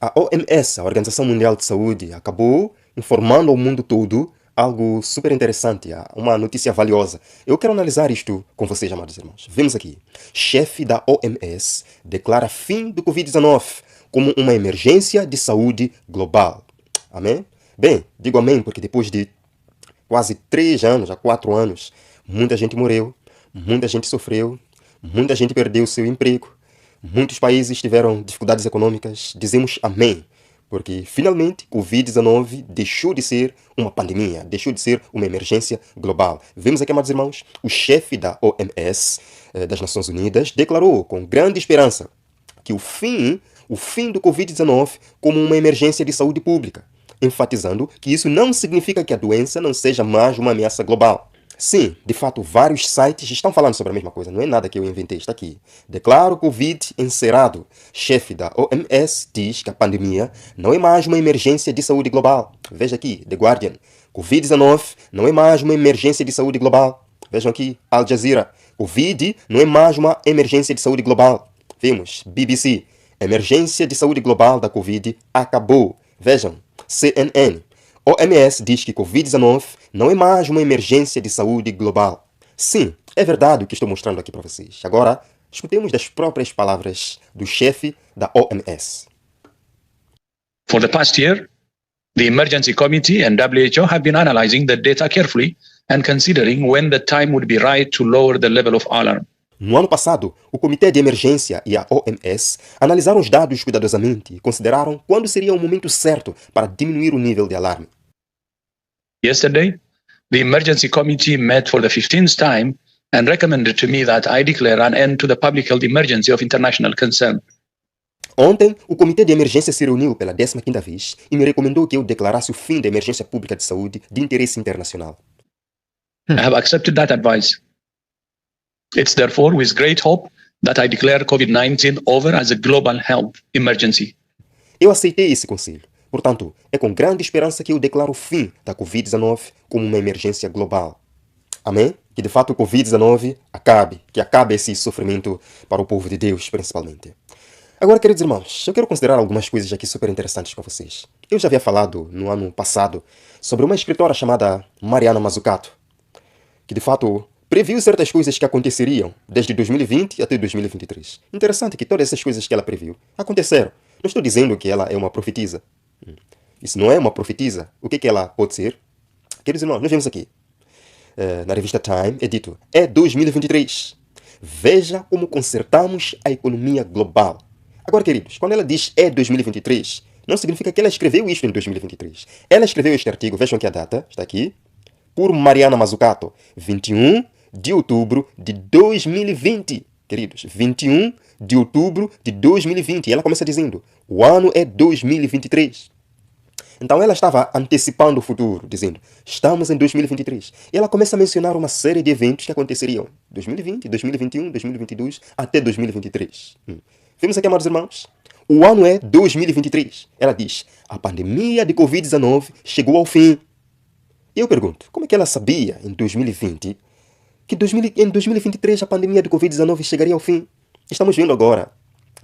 A OMS, a Organização Mundial de Saúde, acabou informando ao mundo todo algo super interessante, uma notícia valiosa. Eu quero analisar isto com vocês, amados irmãos. Vemos aqui. Chefe da OMS declara fim do Covid-19 como uma emergência de saúde global. Amém? Bem, digo amém porque depois de quase 3 anos, já 4 anos, muita gente morreu, muita gente sofreu, muita gente perdeu seu emprego, muitos países tiveram dificuldades econômicas. Dizemos amém, porque finalmente Covid-19 deixou de ser uma pandemia, deixou de ser uma emergência global. Vemos aqui, amados irmãos, o chefe da OMS, das Nações Unidas, declarou com grande esperança que o fim do Covid-19 como uma emergência de saúde pública, enfatizando que isso não significa que a doença não seja mais uma ameaça global. Sim, de fato, vários sites estão falando sobre a mesma coisa. Não é nada que eu inventei, está aqui. Declaro Covid encerrado. Chefe da OMS diz que a pandemia não é mais uma emergência de saúde global. Veja aqui, The Guardian. Covid-19 não é mais uma emergência de saúde global. Vejam aqui, Al Jazeera. Covid não é mais uma emergência de saúde global. Vemos, BBC. Emergência de saúde global da Covid acabou. Vejam, CNN. OMS diz que Covid-19 não é mais uma emergência de saúde global. Sim, é verdade o que estou mostrando aqui para vocês. Agora, escutemos das próprias palavras do chefe da OMS. For the past year, the Emergency Committee and WHO have been analyzing the data carefully and considering when the time would be right to lower the level of alarm. No ano passado, o Comitê de Emergência e a OMS analisaram os dados cuidadosamente e consideraram quando seria o momento certo para diminuir o nível de alarme. Yesterday, the Emergency Committee met for the 15th time and recommended to me that I declare an end to the public health emergency of international concern. Ontem, o Comitê de Emergência se reuniu pela 15ª vez e me recomendou que eu declarasse o fim da emergência pública de saúde de interesse internacional. I have accepted that advice. It's therefore with great hope that I declare COVID-19 over as a global health emergency. Eu aceitei esse conselho. Portanto, é com grande esperança que eu declaro o fim da Covid-19 como uma emergência global. Amém? Que de fato o Covid-19 acabe, que acabe esse sofrimento para o povo de Deus, principalmente. Agora, queridos irmãos, eu quero considerar algumas coisas aqui super interessantes com vocês. Eu já havia falado no ano passado sobre uma escritora chamada Mariana Mazzucato, que de fato previu certas coisas que aconteceriam desde 2020 até 2023. Interessante que todas essas coisas que ela previu aconteceram. Não estou dizendo que ela é uma profetisa. Isso não é uma profetisa. O que ela pode ser? Queridos irmãos, nós vemos aqui. Na revista Time é dito, é 2023. Veja como consertamos a economia global. Agora, queridos, quando ela diz é 2023, não significa que ela escreveu isto em 2023. Ela escreveu este artigo, vejam que a data está aqui, por Mariana Mazzucato, 21 de outubro de 2020. Queridos, 21 de outubro de 2020. E ela começa dizendo, o ano é 2023. Então ela estava antecipando o futuro, dizendo, estamos em 2023. E ela começa a mencionar uma série de eventos que aconteceriam em 2020, 2021, 2022, até 2023. Vemos aqui, amados irmãos? O ano é 2023. Ela diz, a pandemia de Covid-19 chegou ao fim. E eu pergunto, como é que ela sabia em 2020 que em 2023 a pandemia de Covid-19 chegaria ao fim? Estamos vendo agora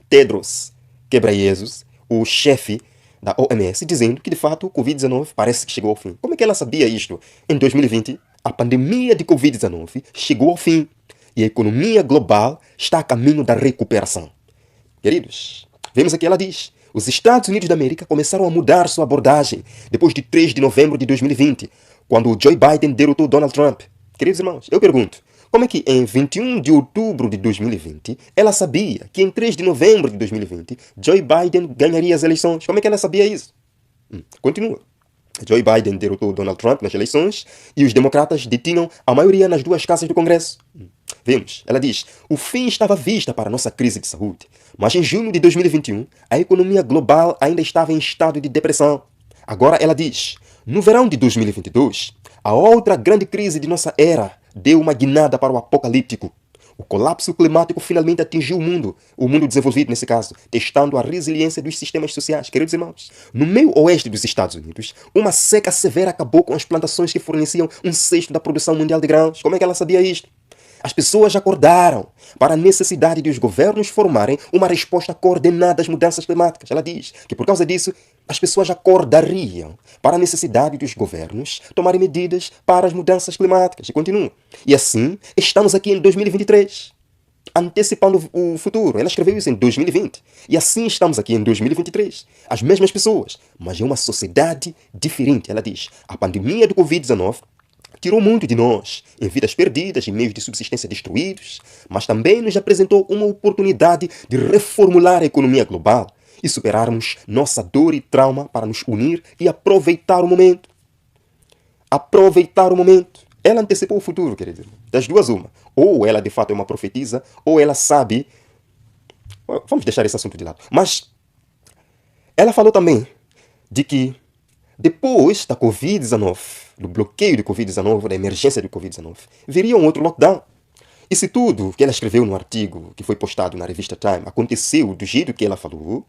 Tedros Ghebreyesus, o chefe da OMS, dizendo que de fato o Covid-19 parece que chegou ao fim. Como é que ela sabia isto? Em 2020, a pandemia de Covid-19 chegou ao fim e a economia global está a caminho da recuperação. Queridos, vemos aqui, ela diz, os Estados Unidos da América começaram a mudar sua abordagem depois de 3 de novembro de 2020, quando o Joe Biden derrotou Donald Trump. Queridos irmãos, eu pergunto, como é que em 21 de outubro de 2020 ela sabia que em 3 de novembro de 2020 Joe Biden ganharia as eleições? Como é que ela sabia isso? Continua. Joe Biden derrotou Donald Trump nas eleições e os democratas detinham a maioria nas 2 casas do Congresso. Vemos, ela diz, o fim estava à vista para a nossa crise de saúde, mas em junho de 2021 a economia global ainda estava em estado de depressão. Agora ela diz, no verão de 2022, a outra grande crise de nossa era deu uma guinada para o apocalíptico. O colapso climático finalmente atingiu o mundo desenvolvido nesse caso, testando a resiliência dos sistemas sociais. Queridos irmãos, no meio oeste dos Estados Unidos, uma seca severa acabou com as plantações que forneciam 1/6 da produção mundial de grãos. Como é que ela sabia isto? As pessoas acordaram para a necessidade de os governos formarem uma resposta coordenada às mudanças climáticas. Ela diz que, por causa disso, as pessoas acordariam para a necessidade dos governos tomarem medidas para as mudanças climáticas. E continua. E assim, estamos aqui em 2023, antecipando o futuro. Ela escreveu isso em 2020. E assim estamos aqui em 2023. As mesmas pessoas, mas é uma sociedade diferente. Ela diz, a pandemia do Covid-19 tirou muito de nós, em vidas perdidas e meios de subsistência destruídos, mas também nos apresentou uma oportunidade de reformular a economia global e superarmos nossa dor e trauma para nos unir e aproveitar o momento. Aproveitar o momento. Ela antecipou o futuro, querido. Das duas, uma. Ou ela de fato é uma profetisa, ou ela sabe... Vamos deixar esse assunto de lado. Mas ela falou também de que depois da Covid-19, do bloqueio de Covid-19, da emergência de Covid-19, viria um outro lockdown. E se tudo que ela escreveu no artigo que foi postado na revista Time aconteceu do jeito que ela falou,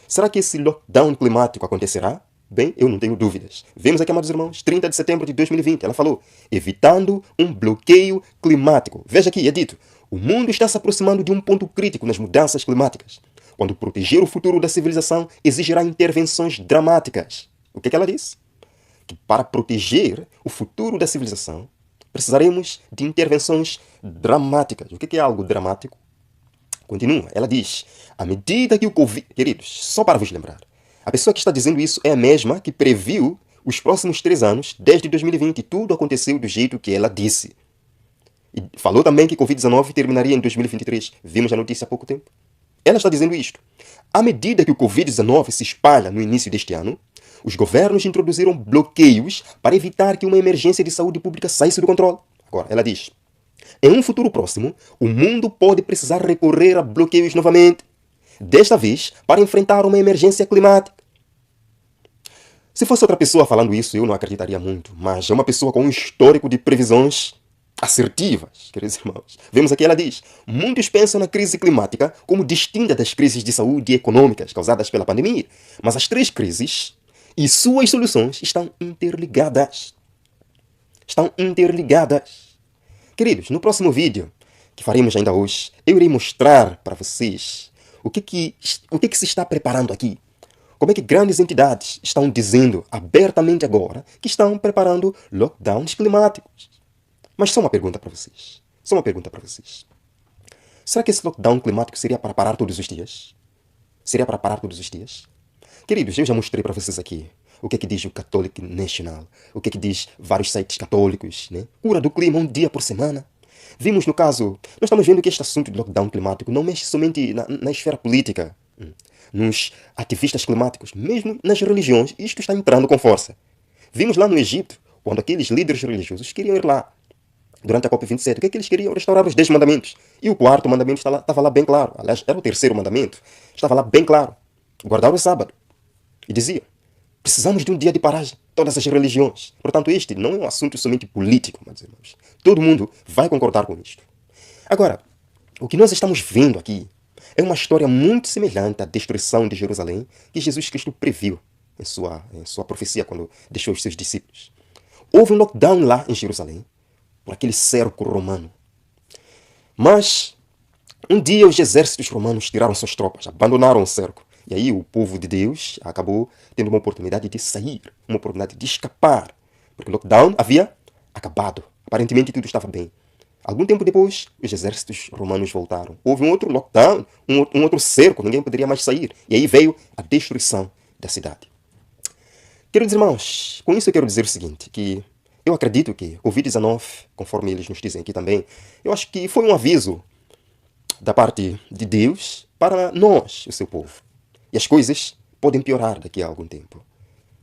será que esse lockdown climático acontecerá? Bem, eu não tenho dúvidas. Vemos aqui, amados irmãos, 30 de setembro de 2020, ela falou, evitando um bloqueio climático. Veja aqui, é dito, o mundo está se aproximando de um ponto crítico nas mudanças climáticas, quando proteger o futuro da civilização exigirá intervenções dramáticas. O que ela disse? Que para proteger o futuro da civilização, precisaremos de intervenções dramáticas. O que é algo dramático? Continua, ela diz, à medida que o Covid... Queridos, só para vos lembrar, a pessoa que está dizendo isso é a mesma que previu os próximos 3 anos, desde 2020, e tudo aconteceu do jeito que ela disse. E falou também que Covid-19 terminaria em 2023. Vimos a notícia há pouco tempo. Ela está dizendo isto. À medida que o Covid-19 se espalha no início deste ano, os governos introduziram bloqueios para evitar que uma emergência de saúde pública saísse do controle. Agora, ela diz, em um futuro próximo, o mundo pode precisar recorrer a bloqueios novamente, desta vez para enfrentar uma emergência climática. Se fosse outra pessoa falando isso, eu não acreditaria muito, mas é uma pessoa com um histórico de previsões assertivas, queridos irmãos. Vemos aqui, ela diz, muitos pensam na crise climática como distinta das crises de saúde e econômicas causadas pela pandemia, mas as 3 crises e suas soluções estão interligadas. Estão interligadas. Queridos, no próximo vídeo, que faremos ainda hoje, eu irei mostrar para vocês o que se está preparando aqui. Como é que grandes entidades estão dizendo abertamente agora que estão preparando lockdowns climáticos. Mas só uma pergunta para vocês. Só uma pergunta para vocês. Será que esse lockdown climático seria para parar todos os dias? Seria para parar todos os dias? Queridos, eu já mostrei para vocês aqui o que é que diz o Catholic National, o que é que diz vários sites católicos, né? Cura do clima, um dia por semana. Vimos no caso, nós estamos vendo que este assunto de lockdown climático não mexe somente na esfera política, nos ativistas climáticos, mesmo nas religiões, isto está entrando com força. Vimos lá no Egito, quando aqueles líderes religiosos queriam ir lá, durante a COP27, o que é que eles queriam? Restaurar os 10 mandamentos. E o 4º mandamento estava lá bem claro. Aliás, era o 3º mandamento. Estava lá bem claro. Guardar o sábado. E dizia, precisamos de um dia de paragem. Todas as religiões. Portanto, este não é um assunto somente político, meus irmãos. Todo mundo vai concordar com isto. Agora, o que nós estamos vendo aqui é uma história muito semelhante à destruição de Jerusalém que Jesus Cristo previu em sua profecia quando deixou os seus discípulos. Houve um lockdown lá em Jerusalém por aquele cerco romano. Mas um dia os exércitos romanos tiraram suas tropas, abandonaram o cerco. E aí o povo de Deus acabou tendo uma oportunidade de sair, uma oportunidade de escapar. Porque o lockdown havia acabado. Aparentemente tudo estava bem. Algum tempo depois, os exércitos romanos voltaram. Houve um outro lockdown, um outro cerco, ninguém poderia mais sair. E aí veio a destruição da cidade. Queridos irmãos, com isso eu quero dizer o seguinte, que eu acredito que o Covid-19, conforme eles nos dizem aqui também, eu acho que foi um aviso da parte de Deus para nós, o seu povo. E as coisas podem piorar daqui a algum tempo.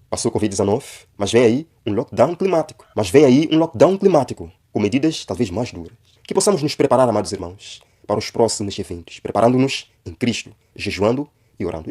Passou o Covid-19, mas vem aí um lockdown climático. Com medidas talvez mais duras. Que possamos nos preparar, amados irmãos, para os próximos eventos, preparando-nos em Cristo, jejuando e orando.